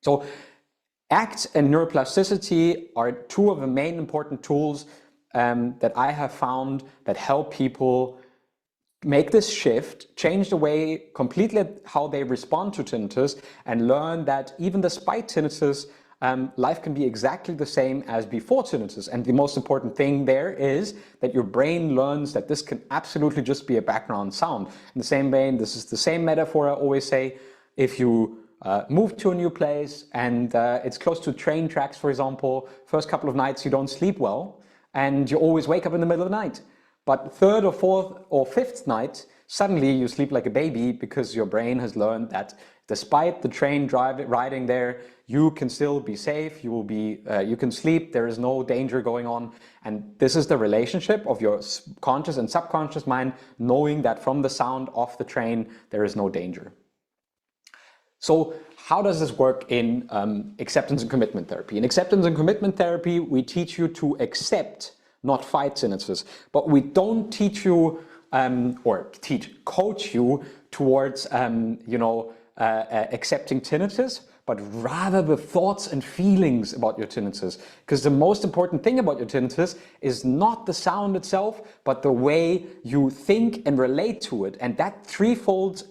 So ACT and neuroplasticity are two of the main important tools that I have found that help people make this shift, change the way completely how they respond to tinnitus, and learn that even despite tinnitus, life can be exactly the same as before tinnitus. And the most important thing there is that your brain learns that this can absolutely just be a background sound. In the same vein, this is the same metaphor I always say. If you move to a new place and it's close to train tracks, for example, first couple of nights you don't sleep well and you always wake up in the middle of the night. But third or fourth or fifth night, suddenly you sleep like a baby because your brain has learned that despite the train riding there, you can still be safe, you can sleep, there is no danger going on. And this is the relationship of your conscious and subconscious mind, knowing that from the sound of the train, there is no danger. So how does this work in acceptance and commitment therapy? In acceptance and commitment therapy, we teach you to accept, not fight tinnitus, but we don't teach you coach you towards accepting tinnitus, but rather the thoughts and feelings about your tinnitus. Because the most important thing about your tinnitus is not the sound itself, but the way you think and relate to it. And that threefold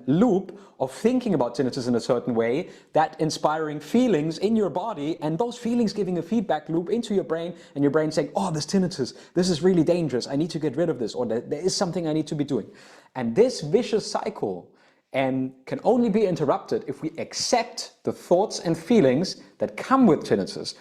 loop of thinking about tinnitus in a certain way, that inspiring feelings in your body, and those feelings giving a feedback loop into your brain, and your brain saying, oh, this tinnitus, this is really dangerous, I need to get rid of this, or there is something I need to be doing. And this vicious cycle can only be interrupted if we accept the thoughts and feelings that come with tinnitus.